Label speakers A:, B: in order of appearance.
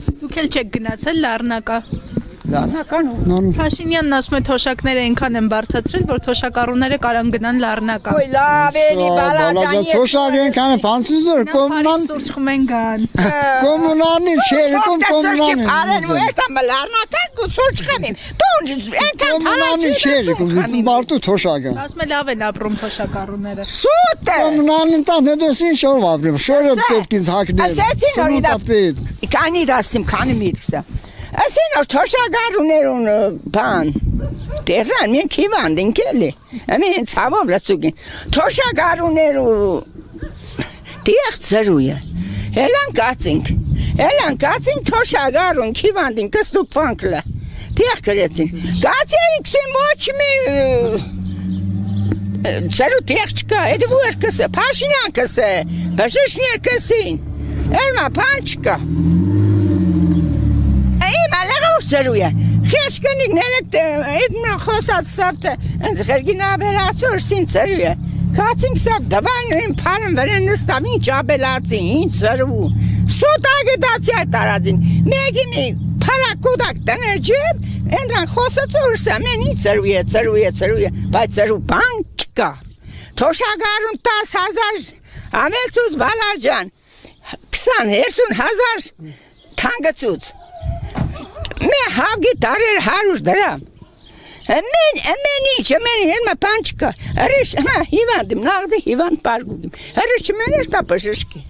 A: Դուք էլ չեք գնացել Լառնակա։
B: Լառնական
A: Փաշինյանն ասում է թոշակները այնքան են բարձրացրել, որ թոշակառուները կարան գնան Լառնակա։
B: Ոյ լավ էլի բալաջան
C: թոշակ այնքան է փանցուզոր կոմունալ
A: Սուրճ խմեն գան։
C: կոմունալի չէ կոմունալի
B: Արեն ու էտա լառնական կուսուց խմին դու այնքան
C: կոմունալի չէ մարդու թոշակը
A: Ասում է լավ են ապրում թոշակառուները։
B: Սուտ է
C: կոմունալին տան հետոսին շոր ապրում շորը պետք ինձ հակներ
B: ասեցին օրիդա քանի դասիմ քանի միտքսա Ասեն որ թոշակառուներուն բան Տեղան մենք հիվանդ ենք էլի Ամեն ցավով լացուգին թոշակառուներու Դիղ ծրույը Հելան կացինք թոշակառուն հիվանդ ենք ստուկ ֆանկլա Դիղ գրեցին Կացինք սի մոչմի Ծրու դիղ չկա Էդի վուր կսը Փաշինյան կսը Բժիշներ կսին Էլմա պան չկա Ծրույը, խեշկնիկ ներեք էդմն խոսած սավտը, ընձ խերգին աբելացոր սին ծրույը, կացինք սավ, դվայն ու իմ պարն վրեն նստավ, ինչ աբելացին, ինչ ծրու, սուտ ագետացի այդ տարածին, մեկի մի պարակուդակ տներ ջև, ընդրան խոսած ուրսա, մեն ինչ ծրույը, բայց ծրու բան չկա, թոշակառուն 10,000, ամելցուց բալաջան, 20-30,000 թանգծուց, Մե հավգի տարեր 100 դրամ Ամեն ինչ, հենմա պան չկա Հրիշ, հիվանդ եմ, նաղդի հիվանդ պարգուգ եմ Հրիշ չմեն էշտա պշշկի